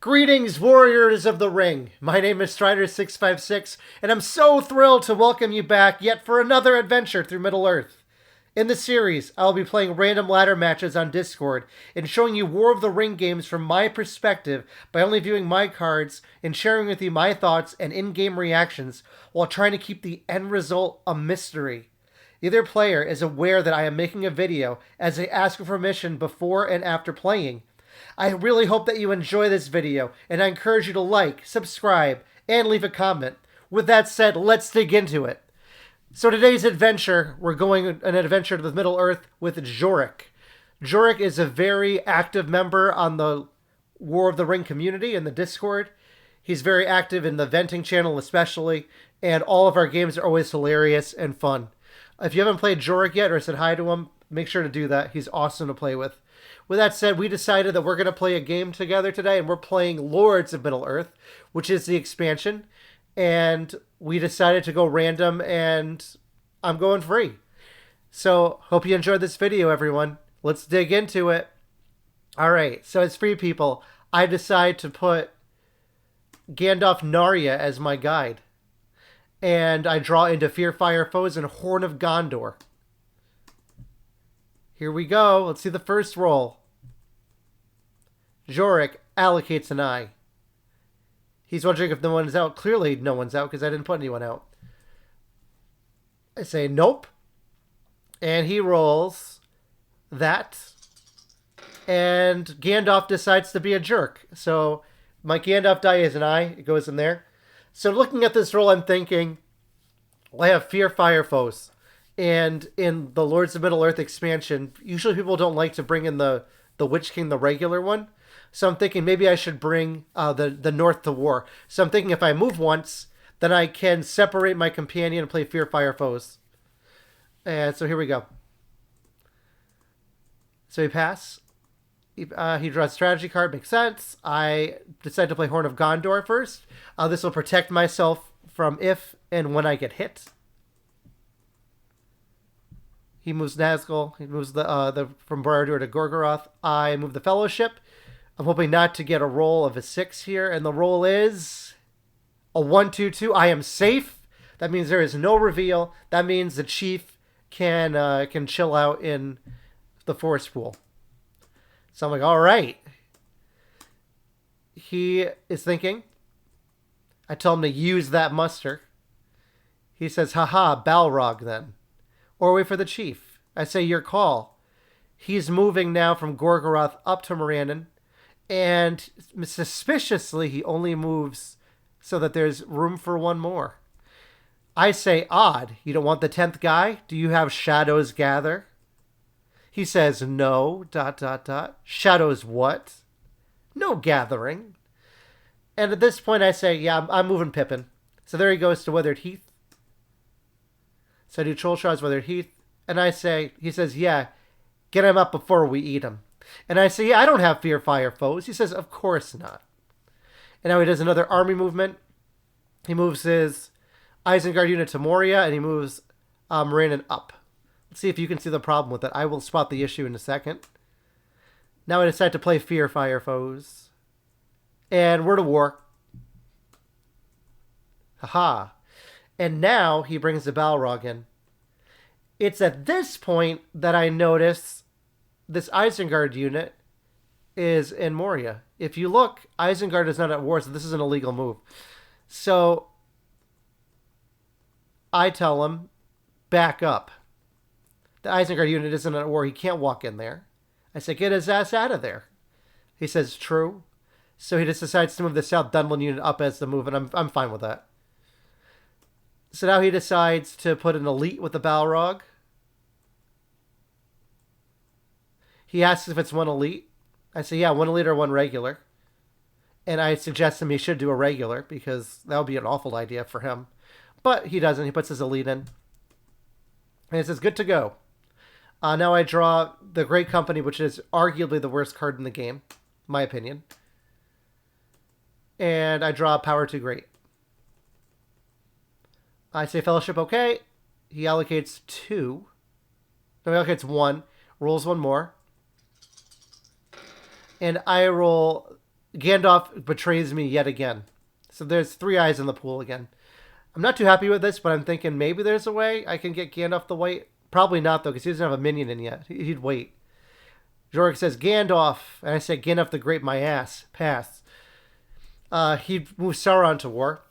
Greetings, warriors of the ring. My name is Strider656, and I'm so thrilled to welcome you back yet for another adventure through Middle-earth. In this series, I'll be playing random ladder matches on Discord and showing you War of the Ring games from my perspective by only viewing my cards and sharing with you my thoughts and in-game reactions while trying to keep the end result a mystery. Either player is aware that I am making a video as they ask for permission before and after playing. I really hope that you enjoy this video, and I encourage you to like, subscribe, and leave a comment. With that said, let's dig into it. So today's adventure, we're going on an adventure to Middle-earth with Jorrick. Jorrick is a very active member on the War of the Ring community in the Discord. He's very active in the venting channel especially, and all of our games are always hilarious and fun. If you haven't played Jorrick yet or said hi to him, make sure to do that. He's awesome to play with. With that said, we decided that we're going to play a game together today, and we're playing Lords of Middle-earth, which is the expansion. And we decided to go random, and I'm going free. So, hope you enjoyed this video, everyone. Let's dig into it. Alright, so as free people, I decide to put Gandalf Narya as my guide. And I draw into Fear Fire Foes and Horn of Gondor. Here we go. Let's see the first roll. Jorrick allocates an eye. He's wondering if no one's out. Clearly no one's out because I didn't put anyone out. I say nope. And he rolls that. And Gandalf decides to be a jerk. So my Gandalf die is an eye. It goes in there. So looking at this roll, I'm thinking, well, I have Fear Fire Foes. And in the Lords of Middle-earth expansion, usually people don't like to bring in the Witch King, the regular one. So I'm thinking maybe I should bring the North to War. So I'm thinking if I move once, then I can separate my companion and play Fear Fire Foes. And so here we go. So he pass. He draws a strategy card. Makes sense. I decide to play Horn of Gondor first. This will protect myself from if and when I get hit. He moves Nazgul. He moves from Barad-dûr to Gorgoroth. I move the Fellowship. I'm hoping not to get a roll of a 6 here, and the roll is a 1-2-2. I am safe. That means there is no reveal. That means the chief can chill out in the forest pool. So I'm like, all right. He is thinking. I tell him to use that muster. He says, haha, Balrog then. Or wait for the chief. I say, your call. He's moving now from Gorgoroth up to Morannon. And suspiciously, he only moves so that there's room for one more. I say, odd. You don't want the 10th guy? Do you have Shadows Gather? He says, no, ... Shadows what? No gathering. And at this point, I say, yeah, I'm moving Pippin. So there he goes to Weathered Heath. So I do Troll Shard's Weathered Heath. And I say, he says, yeah, get him up before we eat him. And I say, yeah, I don't have Fear Fire Foes. He says, of course not. And now he does another army movement. He moves his Isengard unit to Moria, and he moves Morannon up. Let's see if you can see the problem with it. I will spot the issue in a second. Now I decide to play Fear Fire Foes. And we're to war. Haha. And now he brings the Balrog in. It's at this point that I notice this Isengard unit is in Moria. If you look, Isengard is not at war, so this is an illegal move. So I tell him, back up. The Isengard unit isn't at war. He can't walk in there. I say, get his ass out of there. He says, true. So he just decides to move the South Dunlin unit up as the move, and I'm fine with that. So now he decides to put an elite with the Balrog. He asks if it's one elite. I say, yeah, one elite or one regular. And I suggest him he should do a regular, because that would be an awful idea for him. But he doesn't. He puts his elite in. And he says, good to go. Now I draw the Great Company, which is arguably the worst card in the game, my opinion. And I draw Power Too Great. I say Fellowship, okay. He allocates 2. No, he allocates 1. Rolls 1 more. And I roll Gandalf betrays me yet again. So there's 3 eyes in the pool again. I'm not too happy with this, but I'm thinking maybe there's a way I can get Gandalf the White. Probably not, though, because he doesn't have a minion in yet. He'd wait. Jorrick says, Gandalf. And I say, Gandalf the Great, my ass. Pass. He moves Sauron to war.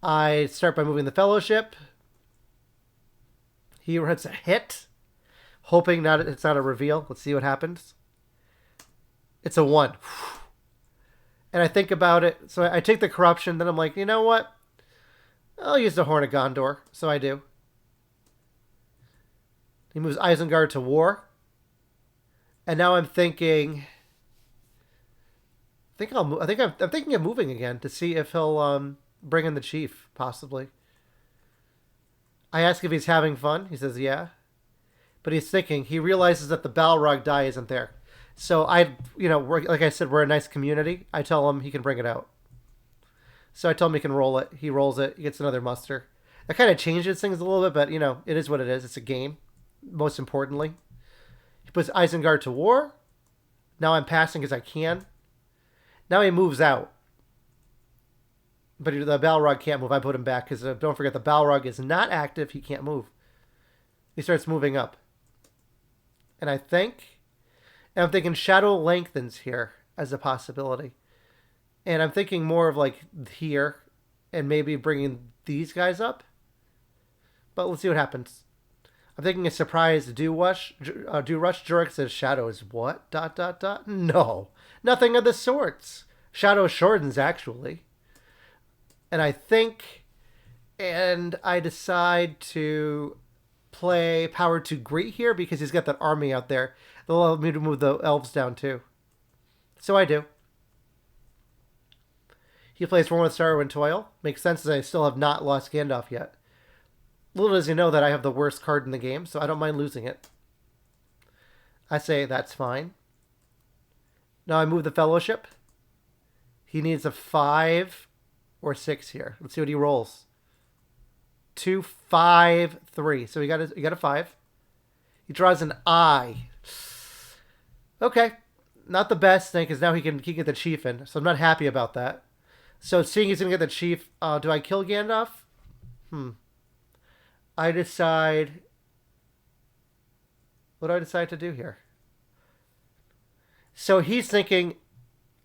I start by moving the Fellowship. He hits a hit. Hoping it's not a reveal. Let's see what happens. It's a 1. And I think about it. So I take the corruption. Then I'm like, you know what? I'll use the Horn of Gondor. So I do. He moves Isengard to war. And now I'm thinking... I'm thinking of moving again to see if he'll bring in the chief, possibly. I ask if he's having fun. He says, yeah. But he's thinking. He realizes that the Balrog die isn't there. So like I said, we're a nice community. I tell him he can bring it out. So I tell him he can roll it. He rolls it. He gets another muster. That kind of changes things a little bit, but, it is what it is. It's a game, most importantly. He puts Isengard to war. Now I'm passing because I can. Now he moves out. But the Balrog can't move. I put him back because don't forget the Balrog is not active. He can't move. He starts moving up. And I'm thinking Shadow lengthens here as a possibility. And I'm thinking more of like here and maybe bringing these guys up. But let's see what happens. I'm thinking a surprise do rush. Jorrick says Shadow is what? ... No. Nothing of the sorts. Shadow shortens, actually. And I decide to play Power to Great here because he's got that army out there. They'll allow me to move the elves down too. So I do. He plays One with Sorrow and Toil. Makes sense as I still have not lost Gandalf yet. Little does he know that I have the worst card in the game, so I don't mind losing it. I say that's fine. Now I move the Fellowship. He needs a 5 or 6 here. Let's see what he rolls. 2, 5, 3. So he got a 5. He draws an eye. Okay, not the best thing because now he can get the chief in. So I'm not happy about that. So seeing he's gonna get the chief, do I kill Gandalf? I decide. What do I decide to do here? So he's thinking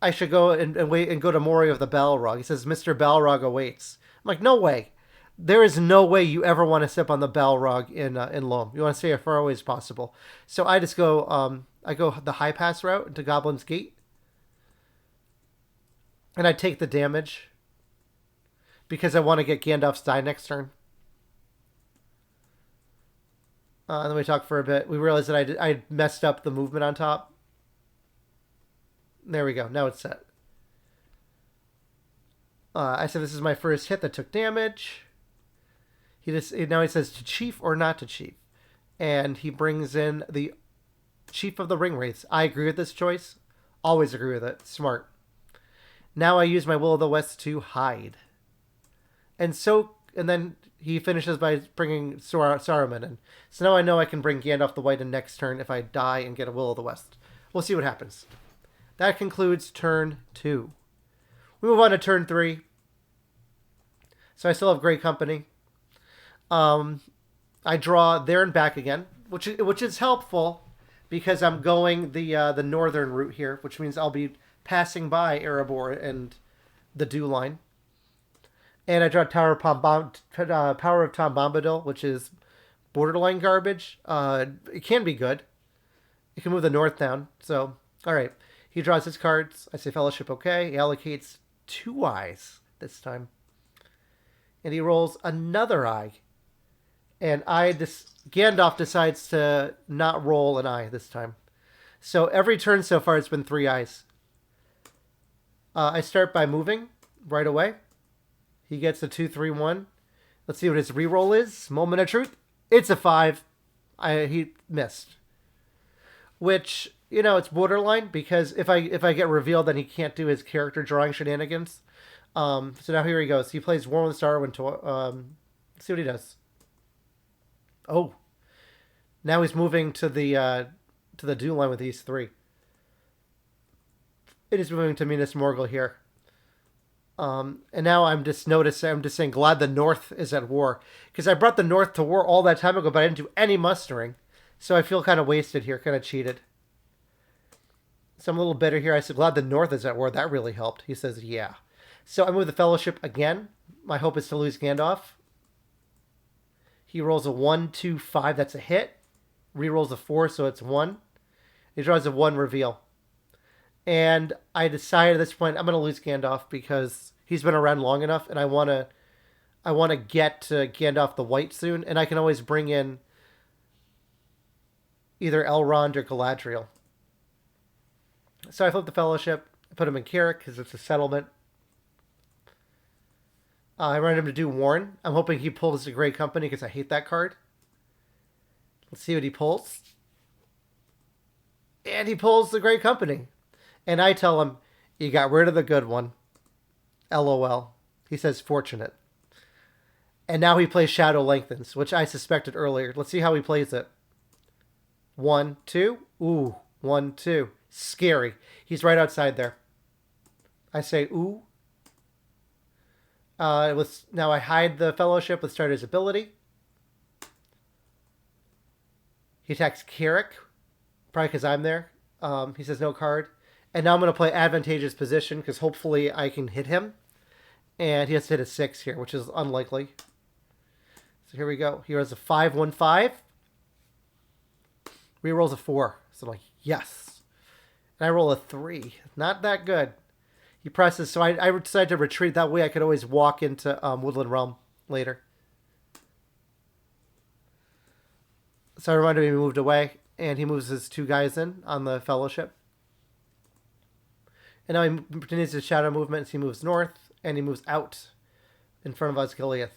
I should go and wait and go to Mori of the Balrog. He says, Mr. Balrog awaits. I'm like, no way. There is no way you ever want to sip on the Balrog in Loam. You want to stay as far away as possible. So I just go, I go the high pass route into Goblin's Gate. And I take the damage because I want to get Gandalf's die next turn. And then we talk for a bit. We realized that I messed up the movement on top. There we go. Now it's set. I said this is my first hit that took damage. Now he says to chief or not to chief. And he brings in the Chief of the Ringwraiths. I agree with this choice. Always agree with it. Smart. Now I use my Will of the West to hide. And then he finishes by bringing Saruman in. So now I know I can bring Gandalf the White in next turn if I die and get a Will of the West. We'll see what happens. That concludes turn 2. We move on to turn 3. So I still have great company. I draw there and back again, which is helpful because I'm going the northern route here, which means I'll be passing by Erebor and the Dew Line. And I draw Power of Tom Bombadil, which is borderline garbage. It can be good. It can move the north down. So, all right. He draws his cards. I say Fellowship okay. He allocates 2 eyes this time. And he rolls another eye. And Gandalf decides to not roll an eye this time. So every turn so far it's been 3 eyes. I start by moving right away. He gets a 2-3-1. Let's see what his reroll is. Moment of truth. It's a 5. He missed. Which, it's borderline because if I get revealed, then he can't do his character drawing shenanigans. So now here he goes. He plays War with Starwind. Let's see what he does. Oh, now he's moving to the Dew Line with these 3. It is moving to Minas Morgul here. And now I'm just saying, glad the North is at war. Because I brought the North to war all that time ago, but I didn't do any mustering. So I feel kind of wasted here, kind of cheated. So I'm a little bitter here. I said, glad the North is at war. That really helped. He says, yeah. So I move the Fellowship again. My hope is to lose Gandalf. He rolls a 1, 2, 5. That's a hit. Rerolls a 4, so it's 1. He draws a 1 reveal. And I decide at this point I'm going to lose Gandalf because he's been around long enough, and I want to get to Gandalf the White soon, and I can always bring in either Elrond or Galadriel. So I flip the Fellowship, I put him in Jorrick because it's a settlement. I run him to do Warren. I'm hoping he pulls the Grey Company because I hate that card. Let's see what he pulls. And he pulls the Grey Company. And I tell him, you got rid of the good one. LOL. He says, fortunate. And now he plays Shadow Lengthens, which I suspected earlier. Let's see how he plays it. 1, 2. Ooh, 1, 2. Scary. He's right outside there. I say, ooh. Now I hide the Fellowship with Strider's ability. He attacks Jorrick, probably because I'm there. He says no card. And now I'm going to play Advantageous Position because hopefully I can hit him. And he has to hit a 6 here, which is unlikely. So here we go. He has a 5, 1, 5. Rerolls a 4. So I'm like, yes. And I roll a 3. Not that good. He presses, so I decided to retreat. That way I could always walk into Woodland Realm later. So I reminded him he moved away, and he moves his 2 guys in on the Fellowship. And now he continues his shadow movements. He moves north, and he moves out in front of Osgiliath.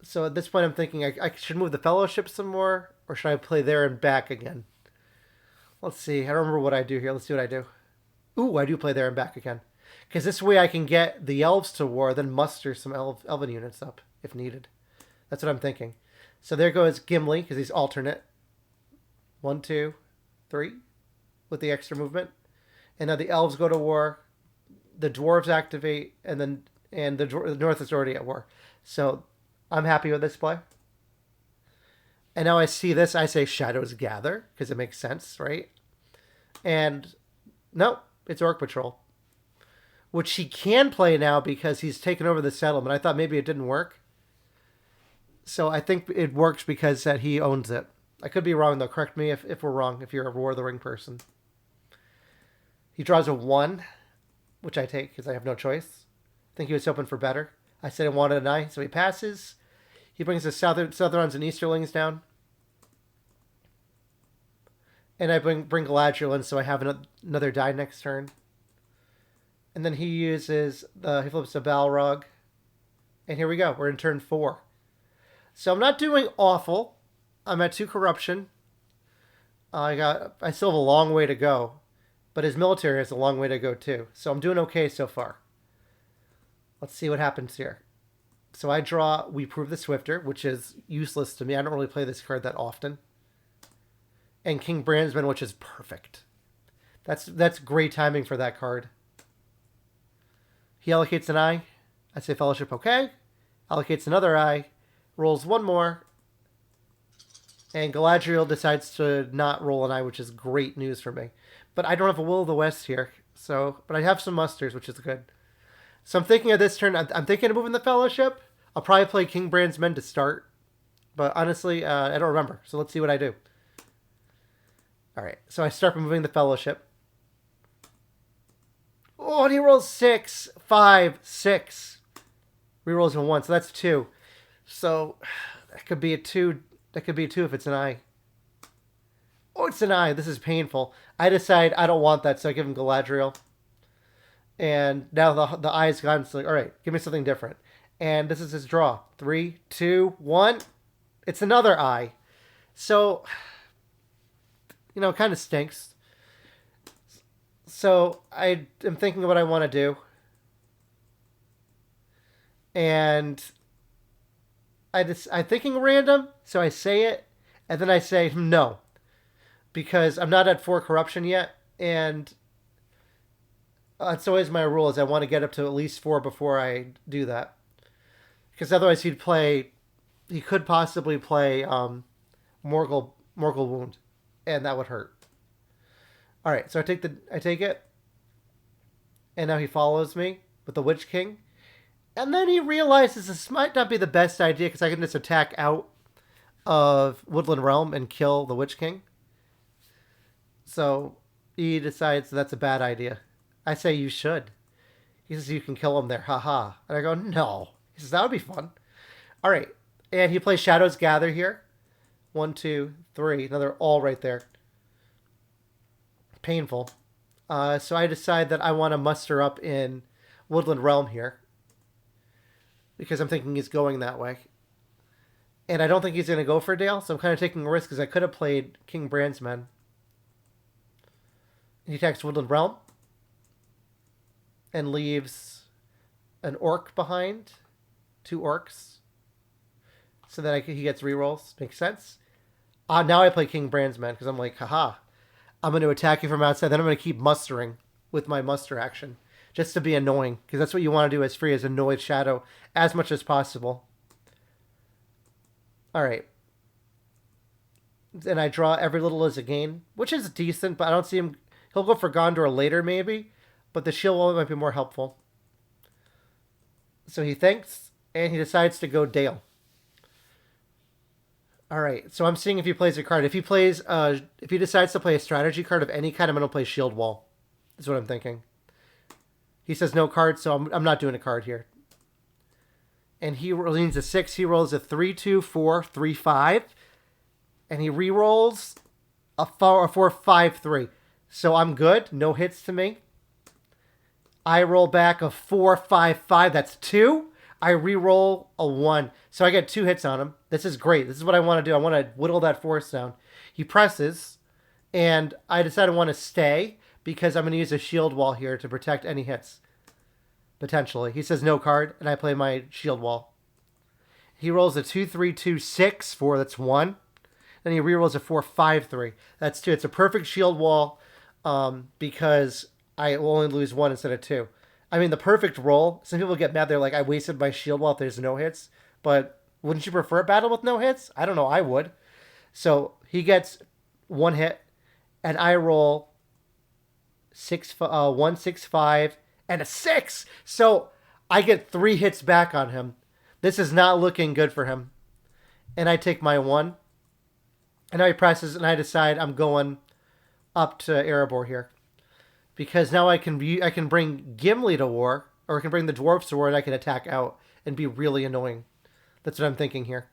So at this point I'm thinking I should move the Fellowship some more, or should I play there and back again? Let's see. I don't remember what I do here. Let's see what I do. Ooh, I do play there and back again. Because this way I can get the elves to war, then muster some elven units up, if needed. That's what I'm thinking. So there goes Gimli, because he's alternate. 1, 2, 3, with the extra movement. And now the elves go to war, the dwarves activate, and the north is already at war. So I'm happy with this play. And now I see this, I say Shadows Gather, because it makes sense, right? And no. It's Orc Patrol, which he can play now because he's taken over the settlement. I thought maybe it didn't work. So I think it works because that he owns it. I could be wrong, though. Correct me if we're wrong, if you're a War of the Ring person. He draws a 1, which I take because I have no choice. I think he was hoping for better. I said I wanted an eye, so he passes. He brings the Southrons and Easterlings down. And I bring Galadriel in, so I have another die next turn. And then he flips a Balrog. And here we go. We're in turn 4. So I'm not doing awful. I'm at 2 corruption. I still have a long way to go. But his military has a long way to go too. So I'm doing okay so far. Let's see what happens here. So I draw We Prove the Swifter, which is useless to me. I don't really play this card that often. And King Brandsman, which is perfect. That's great timing for that card. He allocates an eye. I say Fellowship okay. Allocates another eye. Rolls 1 more. And Galadriel decides to not roll an eye, which is great news for me. But I don't have a Will of the West here. But I have some musters, which is good. So I'm thinking of this turn. I'm thinking of moving the Fellowship. I'll probably play King Brandsman to start. But honestly, I don't remember. So let's see what I do. All right, so I start by moving the Fellowship. Oh, and he rolls 6, 5, 6. Rerolls a 1, so that's 2. So that could be a 2. That could be a 2 if it's an eye. Oh, it's an eye. This is painful. I decide I don't want that, so I give him Galadriel. And now the eye's gone. So like, all right, give me something different. And this is his draw. 3, 2, 1. It's another eye. So, you know, it kind of stinks. So I am thinking of what I want to do. And I'm thinking random, so I say it, and then I say no. Because I'm not at 4 corruption yet, and That's always my rule is I want to get up to at least 4 before I do that. Because otherwise he could possibly play Morgul Wound, and that would hurt. All right, so I take it, and now he follows me with the Witch King, and then he realizes this might not be the best idea because I can just attack out of Woodland Realm and kill the Witch King. So he decides that's a bad idea. I say you should. He says you can kill him there, haha. And I go, no. He says that would be fun. All right, and he plays Shadows Gather here. 1, 2, 3. Now they're all right there. Painful. So I decide that I want to muster up in Woodland Realm here because I'm thinking he's going that way. And I don't think he's going to go for Dale, so I'm kind of taking a risk because I could have played King Brandsman. He attacks Woodland Realm and leaves an orc behind. 2 orcs. So that he gets rerolls. Makes sense. Now I play King Brandsman because I'm like, haha. I'm going to attack you from outside. Then I'm going to keep mustering with my muster action. Just to be annoying. Because that's what you want to do as free as annoy Shadow as much as possible. Alright. And I draw every little as a gain. Which is decent, but I don't see him. He'll go for Gondor later maybe. But the shield wall might be more helpful. So he thinks. And he decides to go Dale. All right, so I'm seeing if he plays a card. If he decides to play a strategy card of any kind, I'm going to play Shield Wall. That's what I'm thinking. He says no card, so I'm not doing a card here. And he leans a 6. He rolls a 3, 2, 4, 3, 5. And he re-rolls a 4, 5, 3. So I'm good. No hits to me. I roll back a 4, 5, 5. That's 2. I re-roll a 1. So I get 2 hits on him. This is great. This is what I want to do. I want to whittle that force down. He presses, and I decide I want to stay because I'm going to use a shield wall here to protect any hits. Potentially. He says no card, and I play my shield wall. He rolls a 2, 3, 2, 6, 4. That's 1. Then he re-rolls a 4, 5, 3. That's 2. It's a perfect shield wall because I will only lose 1 instead of 2. I mean, the perfect roll, some people get mad. They're like, I wasted my shield wall if there's no hits. But wouldn't you prefer a battle with no hits? I don't know. I would. So he gets 1 hit, and I roll 1, 6, 5, and a 6. So I get 3 hits back on him. This is not looking good for him. And I take my 1. And now he presses, and I decide I'm going up to Erebor here. Because now I can bring Gimli to war, or I can bring the dwarves to war, and I can attack out and be really annoying. That's what I'm thinking here.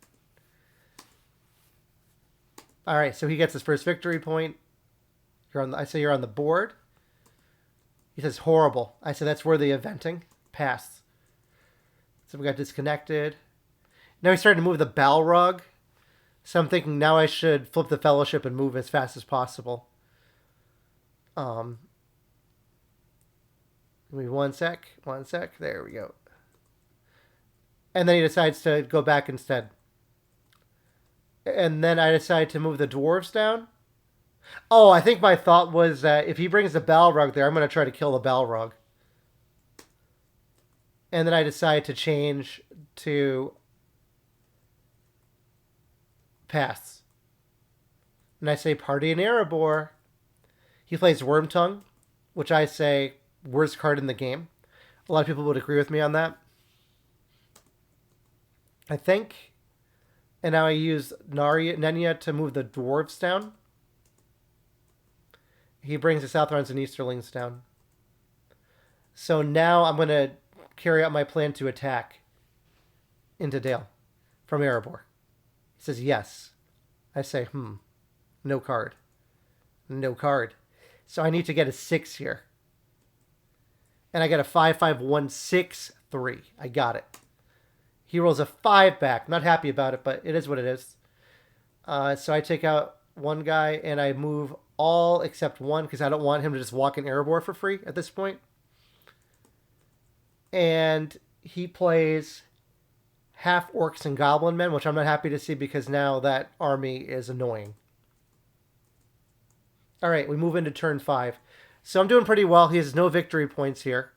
All right, so he gets his first victory point. I say you're on the board. He says horrible. I say that's worthy of venting. Pass. So we got disconnected. Now he's starting to move the Balrog. So I'm thinking now I should flip the Fellowship and move as fast as possible. Give me 1 sec. 1 sec. There we go. And then he decides to go back instead. And then I decide to move the dwarves down. Oh, I think my thought was that if he brings the Balrog there, I'm going to try to kill the Balrog. And then I decide to change to pass. And I say party in Erebor. He plays Wormtongue, which I say worst card in the game. A lot of people would agree with me on that. I think. And now I use Nenya to move the dwarves down. He brings the Southrons and Easterlings down. So now I'm going to carry out my plan to attack into Dale from Erebor. He says yes. I say, no card. No card. So I need to get a 6 here. And I get a 5, 5, 1, 6, 3. I got it. He rolls a 5 back. Not happy about it, but it is what it is. So I take out one guy and I move all except 1 because I don't want him to just walk in Erebor for free at this point. And he plays half orcs and goblin men, which I'm not happy to see because now that army is annoying. All right, we move into turn 5. So I'm doing pretty well. He has no victory points here,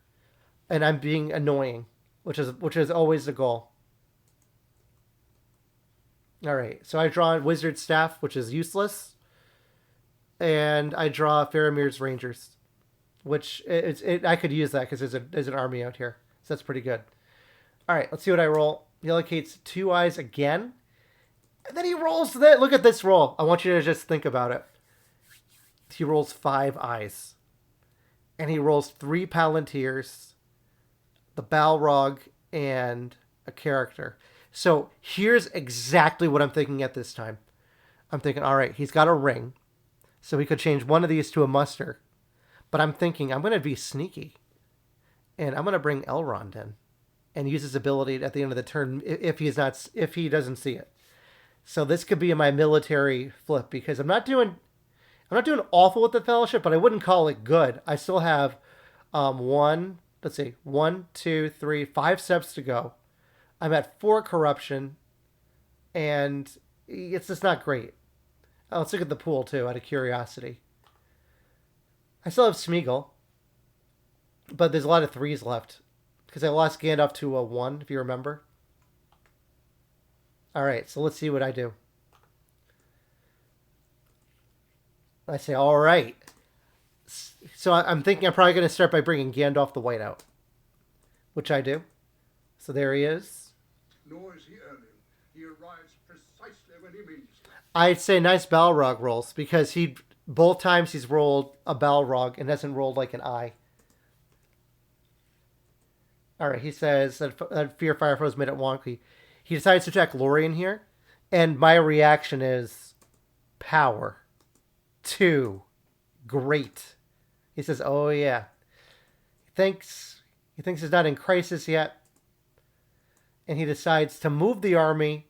and I'm being annoying, which is always the goal. All right, so I draw Wizard Staff, which is useless, and I draw Faramir's Rangers, which I could use that because there's an army out here, so that's pretty good. All right, let's see what I roll. He allocates 2 eyes again, and then he rolls that. Look at this roll. I want you to just think about it. He rolls 5 eyes, and he rolls 3 Palantirs, the Balrog, and a character. So here's exactly what I'm thinking at this time. I'm thinking, all right, he's got a ring, so he could change one of these to a muster. But I'm thinking I'm going to be sneaky, and I'm going to bring Elrond in and use his ability at the end of the turn if he doesn't see it. So this could be my military flip because I'm not doing awful with the Fellowship, but I wouldn't call it good. I still have 1, 2, 3, 5 steps to go. I'm at 4 corruption, and it's just not great. Let's look at the pool, too, out of curiosity. I still have Smeagol, but there's a lot of 3s left, because I lost Gandalf to a 1, if you remember. Alright, so let's see what I do. I say, alright. So I'm thinking I'm probably going to start by bringing Gandalf the White out, which I do. So there he is. Nor is he early. He arrives precisely when he means to. I'd say nice Balrog rolls because both times he's rolled a Balrog and hasn't rolled like an eye. All right, he says that Fear Fire Froze made it wonky. He decides to attack Lorien here, and my reaction is power. 2, great. He says, "Oh yeah." He thinks he's not in crisis yet. And he decides to move the army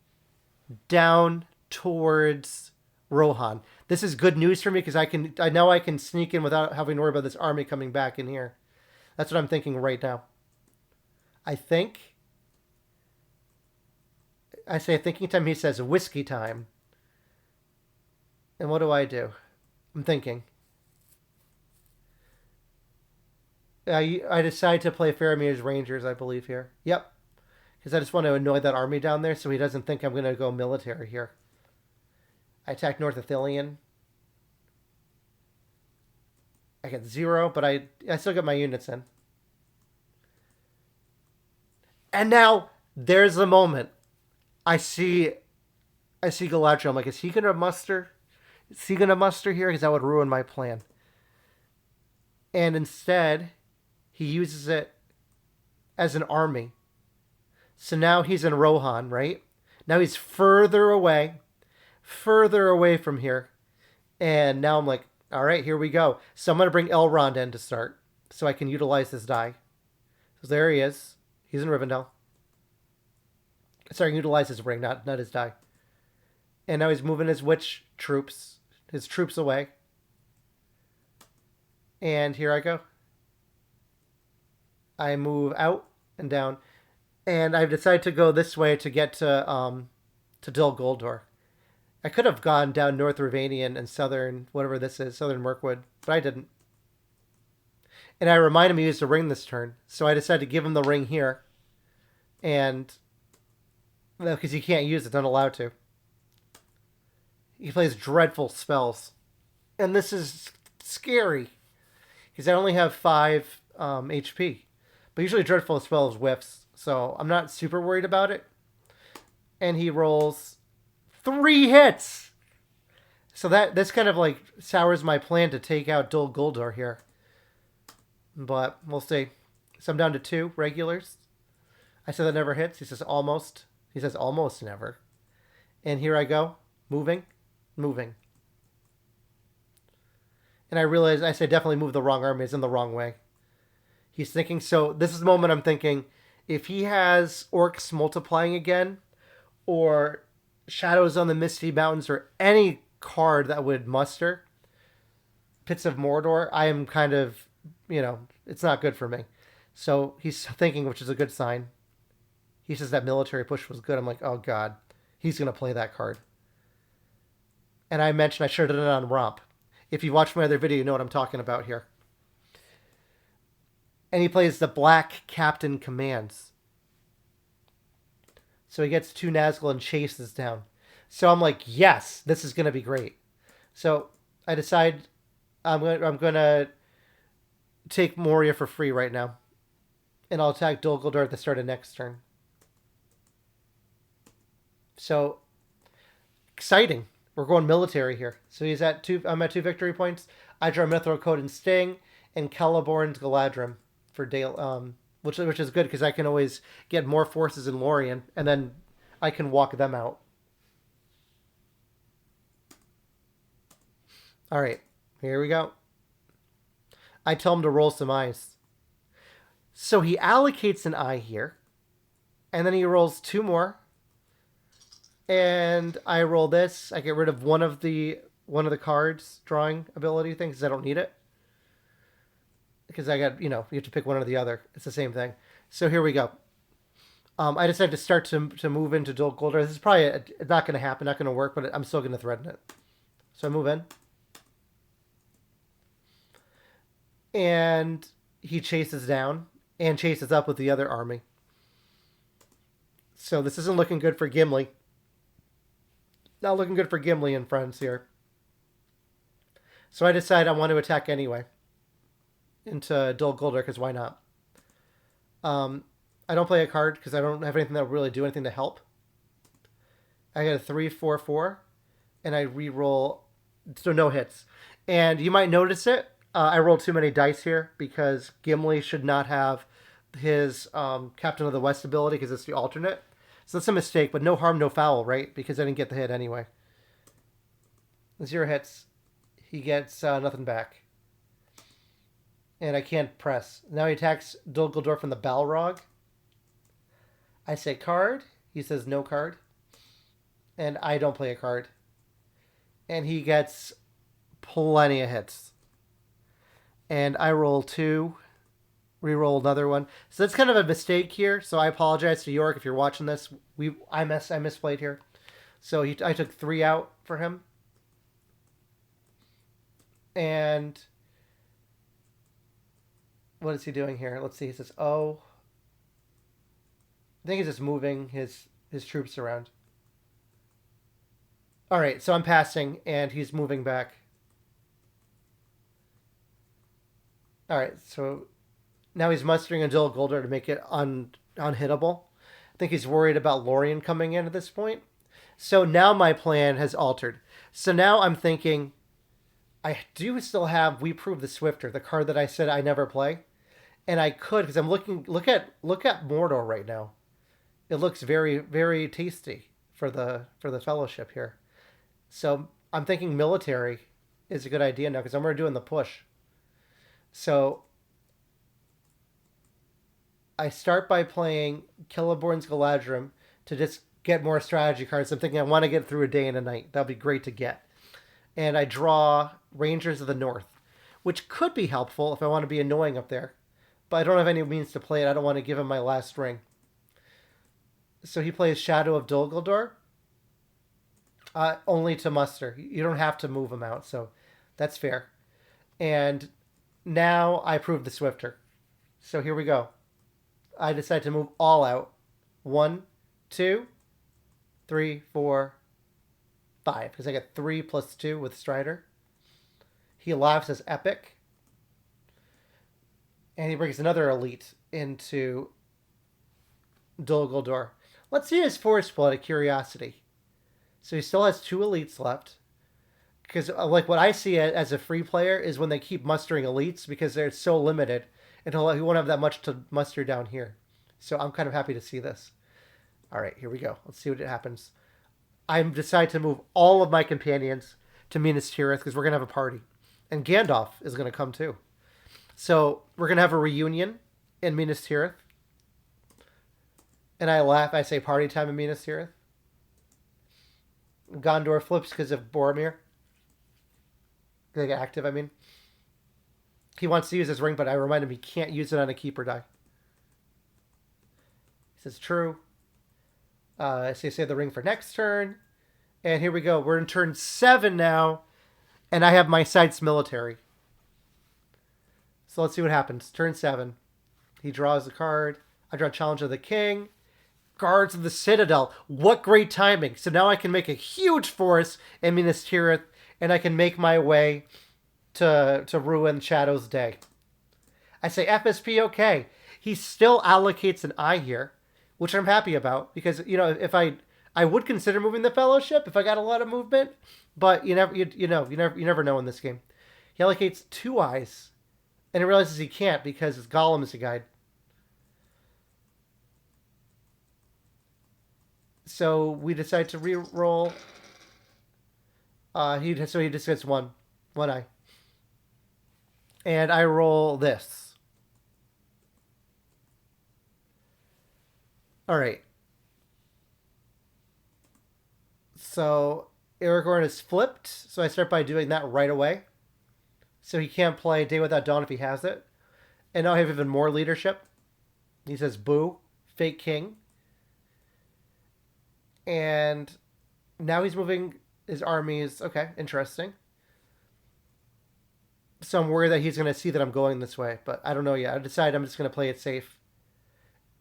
down towards Rohan. This is good news for me because I know I can sneak in without having to worry about this army coming back in here. That's what I'm thinking right now. I say thinking time. He says whiskey time. And what do? I'm thinking. I decide to play Faramir's Rangers, I believe, here. Yep. Because I just want to annoy that army down there so he doesn't think I'm going to go military here. I attack North Ithilien. I get 0, but I still get my units in. And now, there's the moment. I see Galadriel. I'm like, is he going to muster? Is he going to muster here? Because that would ruin my plan. And instead, he uses it as an army. So now he's in Rohan, right? Now he's further away from here. And now I'm like, all right, here we go. So I'm going to bring Elrond in to start so I can utilize this die. So there he is. He's in Rivendell. Sorry, utilize his ring, not his die. And now he's moving his troops away. And here I go. I move out and down. And I've decided to go this way to get to Dol Guldur. I could have gone down North Ravanian and Southern, whatever this is, Southern Mirkwood, but I didn't. And I remind him he used a ring this turn, so I decided to give him the ring here. And, because he can't use it, not allowed to. He plays dreadful spells. And this is scary, because I only have 5 HP. But usually dreadful spells whiffs. So I'm not super worried about it. And he rolls 3 hits. So this kind of like sours my plan to take out Dol Guldur here. But we'll see. So I'm down to 2 regulars. I said that never hits. He says almost. He says almost never. And here I go. Moving. And I realize I said definitely move the wrong army. It's in the wrong way. He's thinking, so this is the moment I'm thinking, if he has orcs multiplying again, or Shadows on the Misty Mountains, or any card that would muster Pits of Mordor, I am kind of, it's not good for me. So he's thinking, which is a good sign. He says that military push was good. I'm like, oh God, he's going to play that card. And I mentioned I should have done it on Romp. If you watch my other video, you know what I'm talking about here. And he plays the Black Captain Commands. So he gets 2 Nazgul and chases down. So I'm like, yes, this is going to be great. So I decide I'm gonna take Moria for free right now. And I'll attack Dol Guldur at the start of next turn. So exciting. We're going military here. So he's at 2. I'm at 2 victory points. I draw Mithril Coat and Sting and Celeborn's Galadrim for Dale, which is good because I can always get more forces in Lorien, and then I can walk them out. All right, here we go. I tell him to roll some eyes. So he allocates an eye here, and then he rolls 2 more. And I roll this. I get rid of one of the cards drawing ability things because I don't need it. Because I got, you have to pick one or the other. It's the same thing. So here we go. I decided to start to move into Dol Guldur. This is probably not going to happen, not going to work, but I'm still going to threaten it. So I move in. And he chases down and chases up with the other army. So this isn't looking good for Gimli. Not looking good for Gimli and friends here. So I decide I want to attack anyway. Into Dol Guldur, because why not? I don't play a card because I don't have anything that will really do anything to help. I get a 3/4/4, and I re-roll, so no hits. And you might notice it. I rolled too many dice here because Gimli should not have his Captain of the West ability because it's the alternate. So that's a mistake, but no harm, no foul, right? Because I didn't get the hit anyway. 0 hits. He gets nothing back. And I can't press. Now he attacks Dol Guldur from the Balrog. I say card. He says no card. And I don't play a card. And he gets plenty of hits. And I roll 2. Reroll another one. So that's kind of a mistake here. So I apologize to Jorrick if you're watching this. I misplayed here. So I took 3 out for him. And what is he doing here? Let's see. He says, oh. I think he's just moving his troops around. All right, so I'm passing, and he's moving back. All right, so now he's mustering a Dol Guldur to make it unhittable. I think he's worried about Lorien coming in at this point. So now my plan has altered. So now I'm thinking, I do still have We Prove the Swifter, the card that I said I never play. And I could, because I'm looking, look at Mordor right now. It looks very, very tasty for the Fellowship here. So I'm thinking military is a good idea now, because I'm already doing the push. So I start by playing Celeborn's Galadrim to just get more strategy cards. I'm thinking I want to get through a day and a night. That'd be great to get. And I draw Rangers of the North, which could be helpful if I want to be annoying up there. But I don't have any means to play it. I don't want to give him my last ring. So he plays Shadow of Dol Guldur. Only to muster. You don't have to move him out, so that's fair. And now I prove the Swifter. So here we go. I decide to move all out. 1, 2, 3, 4, 5. Because I get 3 plus 2 with Strider. He laughs as epic. And he brings another elite into Dol Guldur. Let's see his forest pull out of curiosity. So he still has 2 elites left. Because like what I see as a free player is when they keep mustering elites because they're so limited. And he won't have that much to muster down here. So I'm kind of happy to see this. All right, here we go. Let's see what happens. I decide to move all of my companions to Minas Tirith because we're going to have a party. And Gandalf is going to come too. So we're going to have a reunion in Minas Tirith. And I laugh. I say party time in Minas Tirith. Gondor flips because of Boromir. They get active, I mean. He wants to use his ring, but I remind him he can't use it on a keeper die. He says true. So you save the ring for next turn. And here we go. We're in turn 7 now. And I have my sights military. So let's see what happens. Turn 7. He draws a card. I draw Challenge of the King. Guards of the Citadel. What great timing. So now I can make a huge force in Minas Tirith, and I can make my way to ruin Shadow's Day. I say FSP okay. He still allocates an eye here, which I'm happy about because if I would consider moving the Fellowship if I got a lot of movement, but you never know in this game. He allocates 2 eyes, and he realizes he can't because his Golem is a guide. So we decide to re-roll. He just gets one eye, and I roll this. All right. So Aragorn is flipped, so I start by doing that right away. So he can't play Day Without Dawn if he has it. And now I have even more leadership. He says, boo, fake king. And now he's moving his armies. Okay, interesting. So I'm worried that he's going to see that I'm going this way, but I don't know yet. I decided I'm just going to play it safe.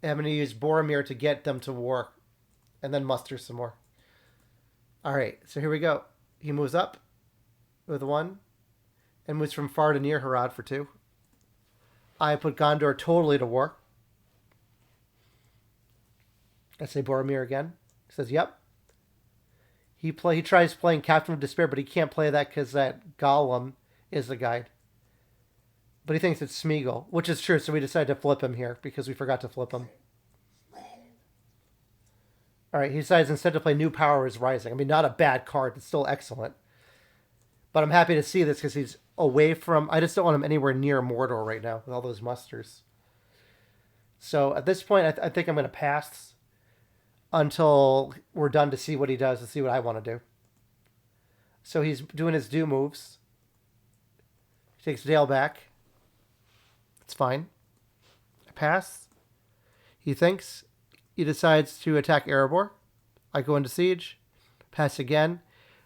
And I'm going to use Boromir to get them to war, and then muster some more. All right, so here we go. He moves up with 1, and moves from far to near Harad for 2. I put Gondor totally to war. I say Boromir again. He says, yep. He tries playing Captain of Despair, but he can't play that because that Gollum is the guide. But he thinks it's Smeagol, which is true, so we decided to flip him here because we forgot to flip him. All right, he decides instead to play New Power is Rising. I mean, not a bad card. It's still excellent. But I'm happy to see this because he's away from... I just don't want him anywhere near Mordor right now with all those musters. So at this point, I think I'm going to pass until we're done to see what he does, to see what I want to do. So he's doing his do moves. He takes Dale back. It's fine. I pass. He thinks. He decides to attack Erebor. I go into siege. Pass again.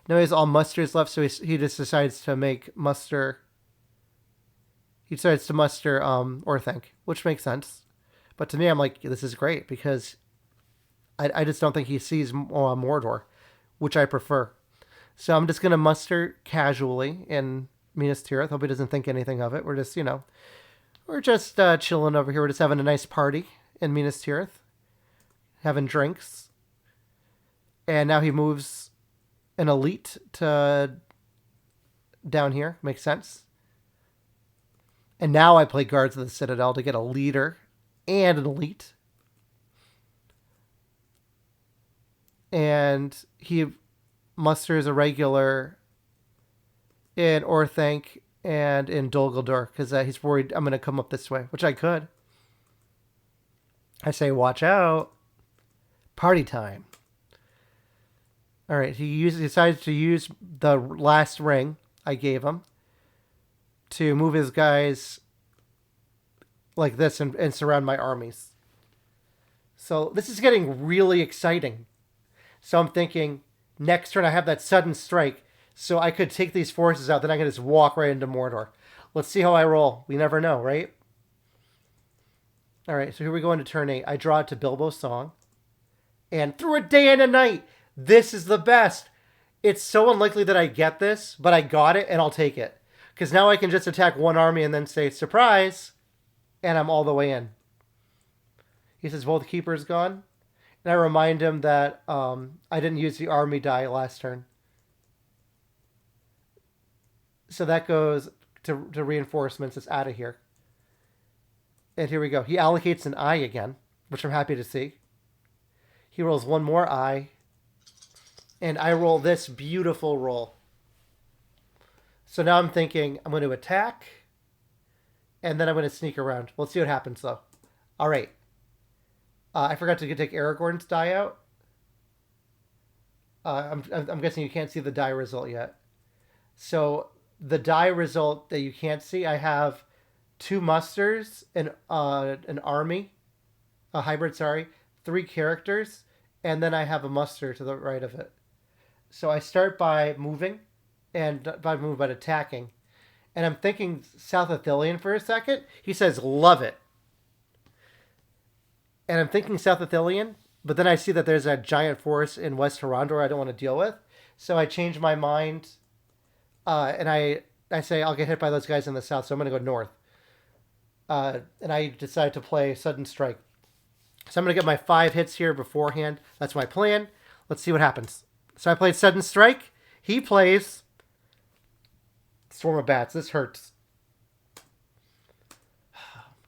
Now he has all musters left, so he just decides to make muster. He decides to muster Orthanc, which makes sense. But to me, I'm like, this is great because I just don't think he sees Mordor, which I prefer. So I'm just going to muster casually in Minas Tirith. Hope he doesn't think anything of it. We're just, we're just chilling over here. We're just having a nice party in Minas Tirith, having drinks. And now he moves an elite to down here. Makes sense. And now I play Guards of the Citadel to get a leader and an elite. And he musters a regular in Orthanc and in Dol Guldur because he's worried I'm going to come up this way, which I could. I say, watch out. Party time. All right, he decides to use the last ring I gave him to move his guys like this and surround my armies. So this is getting really exciting. So I'm thinking, next turn I have that sudden strike, so I could take these forces out, then I can just walk right into Mordor. Let's see how I roll. We never know, right? All right, so here we go into turn 8. I draw it to Bilbo's Song. And through a day and a night, this is the best. It's so unlikely that I get this, but I got it, and I'll take it. Because now I can just attack one army and then say, surprise, and I'm all the way in. He says, both keepers gone. And I remind him that I didn't use the army die last turn. So that goes to reinforcements. It's out of here. And here we go. He allocates an eye again, which I'm happy to see. He rolls one more eye. And I roll this beautiful roll. So now I'm thinking I'm going to attack. And then I'm going to sneak around. Let's see what happens, though. All right. I forgot to take Aragorn's die out. I'm guessing you can't see the die result yet. So the die result that you can't see, I have 2 musters, an army, a hybrid, 3 characters, and then I have a muster to the right of it. So I start by moving, and by attacking. And I'm thinking South Athelian for a second. He says, love it. and I'm thinking South Athelian, but then I see that there's a giant forest in West Hirondor I don't want to deal with. So I change my mind, and I say I'll get hit by those guys in the south, so I'm going to go north. And I decide to play Sudden Strike. So I'm going to get my 5 hits here beforehand. That's my plan. Let's see what happens. So I played Sudden Strike. He plays Storm of Bats. This hurts.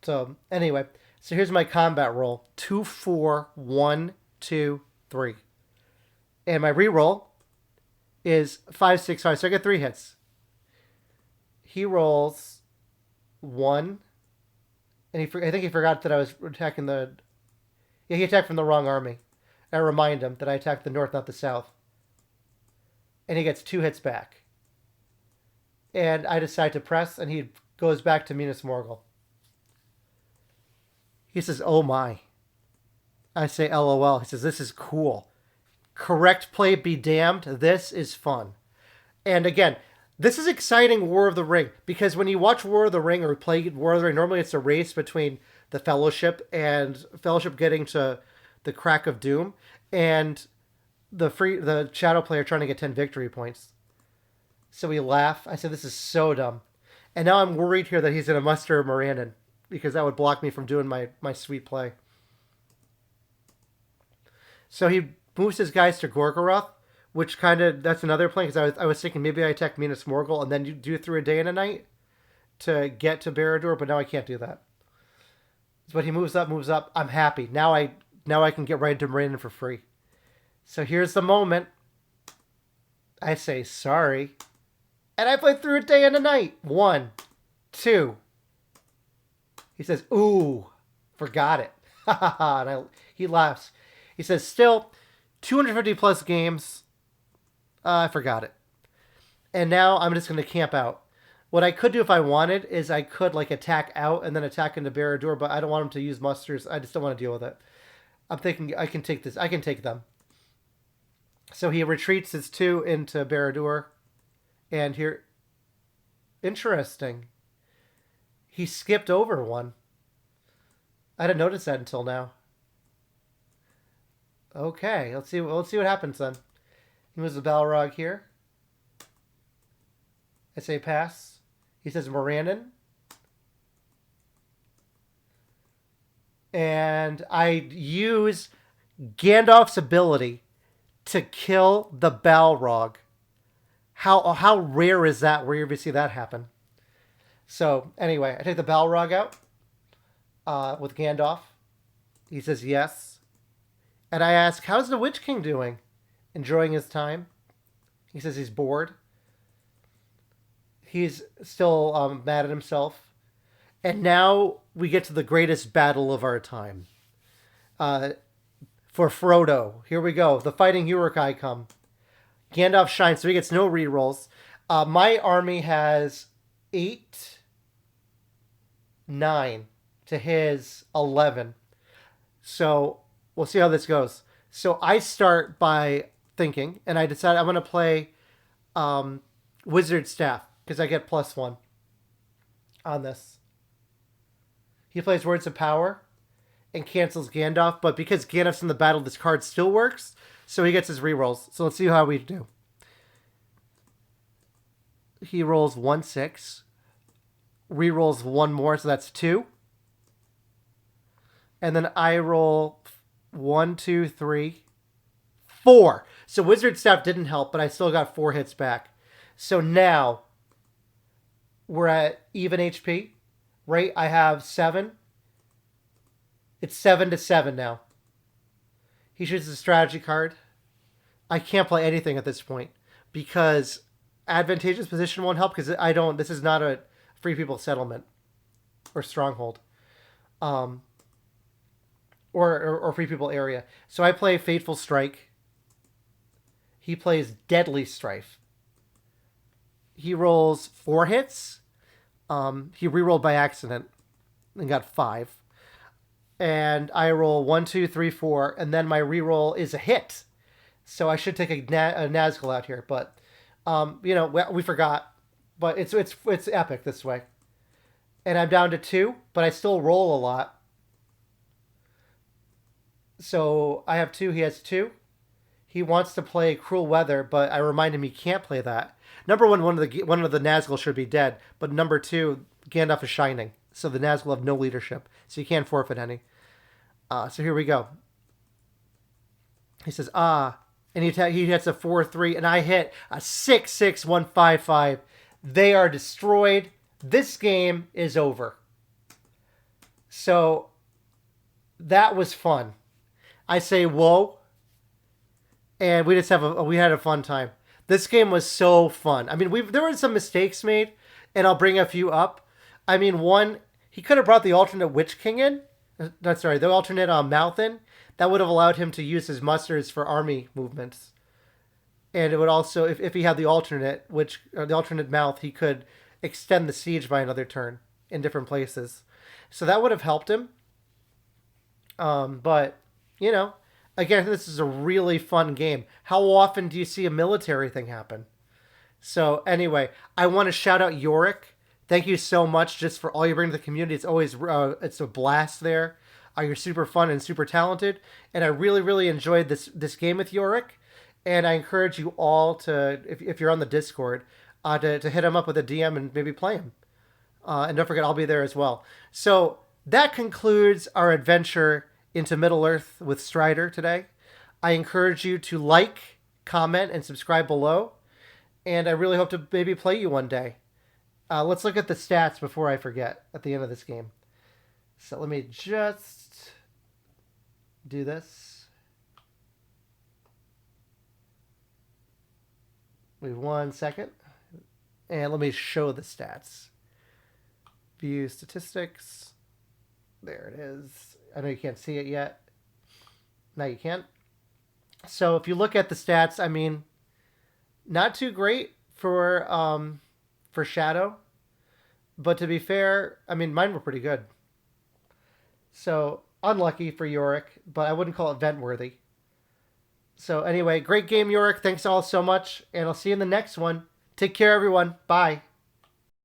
So anyway, so here's my combat roll. 2, 4, 1, 2, 3. And my reroll is 5, 6, 5. So I get 3 hits. He rolls 1. And I think he forgot that I was attacking the... Yeah, he attacked from the wrong army. I remind him that I attacked the north, not the south. And he gets 2 hits back. And I decide to press, and he goes back to Minas Morgul. He says, oh my. I say, LOL. He says, this is cool. Correct play be damned. This is fun. And again, this is exciting War of the Ring, because when you watch War of the Ring or play War of the Ring, normally it's a race between the Fellowship and Fellowship getting to the Crack of Doom and the Shadow player trying to get 10 victory points. So we laugh. I said, this is so dumb. And now I'm worried here that he's going to muster Mirandon, because that would block me from doing my sweet play. So he moves his guys to Gorgoroth, which that's another plan, because I was thinking maybe I attack Minas Morgul and then you do it through a day and a night to get to Barad-dûr, but now I can't do that. But he moves up. I'm happy. Now I can get right into Mirandon for free. So here's the moment. I say sorry. And I play through a day and a night. 1, 2. He says, ooh, forgot it. And he laughs. He says, still, 250 plus games. I forgot it. And now I'm just going to camp out. What I could do if I wanted is I could attack out and then attack into Barad-dûr, but I don't want him to use musters. I just don't want to deal with it. I'm thinking I can take this. I can take them. So he retreats his 2 into Barad-dûr. And here, interesting. He skipped over 1. I didn't notice that until now. Okay, let's see what happens then. He moves the Balrog here. I say pass. He says Mirandon. And I use Gandalf's ability to kill the Balrog. How rare is that? Where you ever see that happen? So anyway, I take the Balrog out with Gandalf. He says yes. And I ask, how's the Witch King doing? Enjoying his time? He says he's bored. He's still mad at himself. And now we get to the greatest battle of our time. For Frodo. Here we go. The Fighting Uruk-hai come. Gandalf shines, so he gets no rerolls. My army has 8, 9 to his 11. So we'll see how this goes. So I start by thinking, and I decide I'm going to play Wizard Staff, because I get +1 on this. He plays Words of Power and cancels Gandalf, but because Gandalf's in the battle, this card still works, so he gets his rerolls. So let's see how we do. He rolls 1, 6. Rerolls 1 more, so that's 2. And then I roll 1, 2, 3, 4. So Wizard Staff didn't help, but I still got 4 hits back. So now we're at even HP, right? I have 7. It's 7-7 now. He shoots a strategy card. I can't play anything at this point because advantageous position won't help, because this is not a free people settlement or stronghold. Or free people area. So I play Fateful Strike. He plays Deadly Strife. He rolls 4 hits. He rerolled by accident and got 5. And I roll 1, 2, 3, 4, and then my reroll is a hit. So I should take a Nazgul out here, but we forgot. But it's epic this way. And I'm down to 2, but I still roll a lot. So I have 2. He has 2. He wants to play Cruel Weather, but I remind him he can't play that. Number one, one of the Nazgul should be dead, but number 2, Gandalf is shining, so the Nazgul have no leadership, so you can't forfeit any. So here we go. He says and he hits a 4-3, and I hit a 6-6 1-5-5. They are destroyed. This game is over. So that was fun. I say whoa, and we just we had a fun time. This game was so fun. I mean, there were some mistakes made, and I'll bring a few up. I mean, one, he could have brought the alternate Witch King in. The alternate mouth in. That would have allowed him to use his musters for army movements. And it would also, if he had the alternate, the alternate mouth, he could extend the siege by another turn in different places. So that would have helped him. But, again, this is a really fun game. How often do you see a military thing happen? So anyway, I want to shout out Jorrick. Thank you so much just for all you bring to the community. It's always it's a blast there. You're super fun and super talented, and I really, really enjoyed this game with Jorrick. And I encourage you all to, if you're on the Discord, to hit him up with a DM and maybe play him. And don't forget, I'll be there as well. So that concludes our adventure into Middle Earth with Strider today. I encourage you to like, comment, and subscribe below. And I really hope to maybe play you one day. Let's look at the stats before I forget at the end of this game. So let me just do this. Wait 1 second. And let me show the stats. View statistics. There it is. I know you can't see it yet. Now you can. So if you look at the stats, I mean, not too great for Shadow. But to be fair, I mean, mine were pretty good. So, unlucky for Jorrick, but I wouldn't call it vent-worthy. So anyway, great game, Jorrick. Thanks all so much, and I'll see you in the next one. Take care, everyone. Bye.